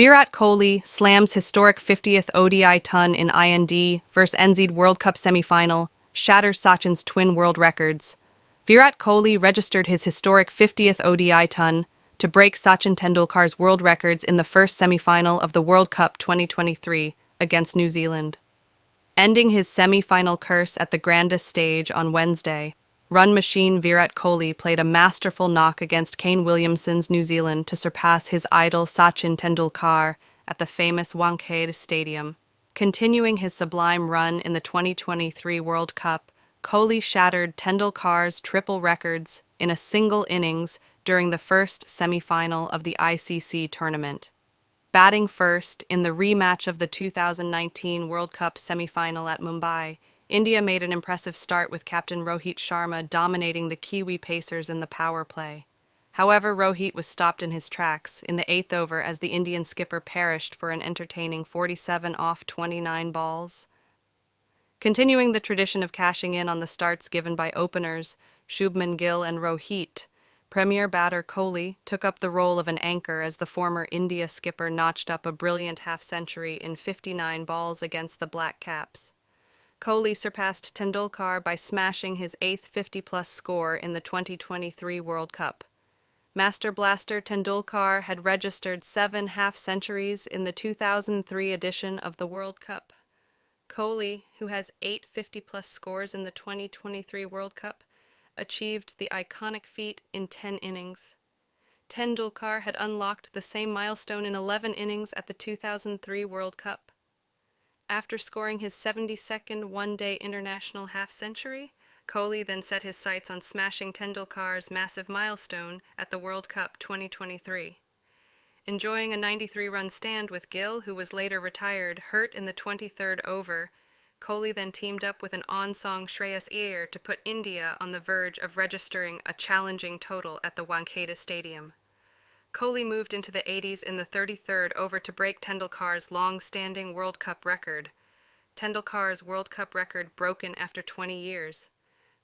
Virat Kohli slams historic 50th ODI ton in IND vs NZ World Cup semi-final, shatters Sachin's twin world records. Virat Kohli registered his historic 50th ODI ton to break Sachin Tendulkar's world records in the first semi-final of the World Cup 2023 against New Zealand. Ending his semi-final curse at the grandest stage on Wednesday, run machine Virat Kohli played a masterful knock against Kane Williamson's New Zealand to surpass his idol Sachin Tendulkar at the famous Wankhede Stadium. Continuing his sublime run in the 2023 World Cup, Kohli shattered Tendulkar's triple records in a single innings during the first semi-final of the ICC tournament. Batting first in the rematch of the 2019 World Cup semi-final at Mumbai, India made an impressive start with captain Rohit Sharma dominating the Kiwi Pacers in the power play. However, Rohit was stopped in his tracks in the 8th over as the Indian skipper perished for an entertaining 47 off 29 balls. Continuing the tradition of cashing in on the starts given by openers Shubman Gill and Rohit, Premier batter Kohli took up the role of an anchor as the former India skipper notched up a brilliant half-century in 59 balls against the Black Caps. Kohli surpassed Tendulkar by smashing his 8th 50-plus score in the 2023 World Cup. Master Blaster Tendulkar had registered 7 half-centuries in the 2003 edition of the World Cup. Kohli, who has 8 50-plus scores in the 2023 World Cup, achieved the iconic feat in 10 innings. Tendulkar had unlocked the same milestone in 11 innings at the 2003 World Cup. After scoring his 72nd one-day international half-century, Kohli then set his sights on smashing Tendulkar's massive milestone at the World Cup 2023. Enjoying a 93-run stand with Gill, who was later retired, hurt in the 23rd over, Kohli then teamed up with an on-song Shreyas Iyer to put India on the verge of registering a challenging total at the Wankhede Stadium. Kohli moved into the 80s in the 33rd over to break Tendulkar's long-standing World Cup record. Tendulkar's World Cup record broken after 20 years.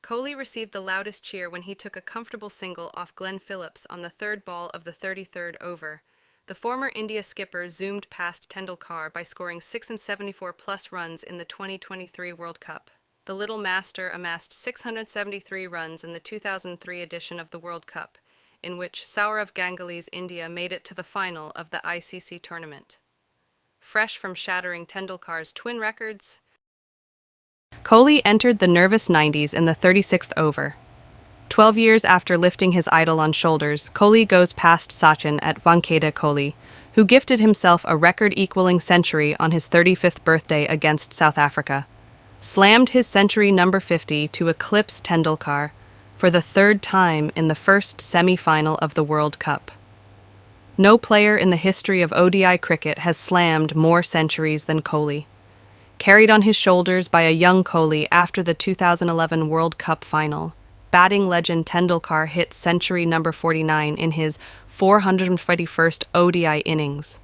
Kohli received the loudest cheer when he took a comfortable single off Glenn Phillips on the third ball of the 33rd over. The former India skipper zoomed past Tendulkar by scoring 674-plus runs in the 2023 World Cup. The Little Master amassed 673 runs in the 2003 edition of the World Cup, in which Sourav Ganguly's India made it to the final of the ICC tournament. Fresh from shattering Tendulkar's twin records, Kohli entered the nervous 90s in the 36th over. 12 years after lifting his idol on shoulders, Kohli goes past Sachin at Wankhede Kohli, who gifted himself a record-equaling century on his 35th birthday against South Africa. Slammed his century number 50 to eclipse Tendulkar for the third time in the first semi-final of the World Cup. No player in the history of ODI cricket has slammed more centuries than Kohli. Carried on his shoulders by a young Kohli after the 2011 World Cup final, batting legend Tendulkar hit century number 49 in his 441st ODI innings.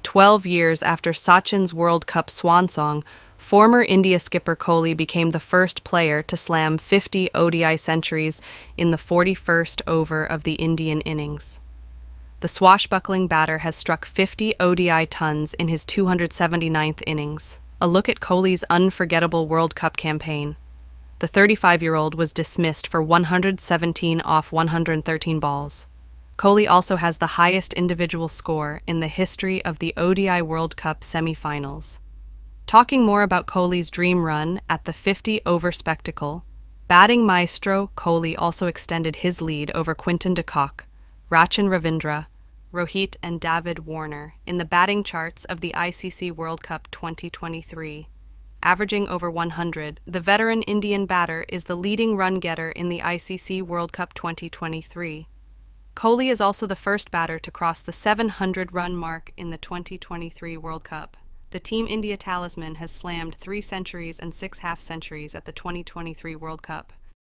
12 years after Sachin's World Cup swan song, former India skipper Kohli became the first player to slam 50 ODI centuries in the 41st over of the Indian innings. The swashbuckling batter has struck 50 ODI tons in his 279th innings. A look at Kohli's unforgettable World Cup campaign. The 35-year-old was dismissed for 117 off 113 balls. Kohli also has the highest individual score in the history of the ODI World Cup semi-finals. Talking more about Kohli's dream run at the 50-over spectacle, batting maestro Kohli also extended his lead over Quinton de Kock, Rachin Ravindra, Rohit and David Warner in the batting charts of the ICC World Cup 2023. Averaging over 100, the veteran Indian batter is the leading run-getter in the ICC World Cup 2023. Kohli is also the first batter to cross the 700-run mark in the 2023 World Cup. The Team India talisman has slammed 3 centuries and 6 half-centuries at the 2023 World Cup.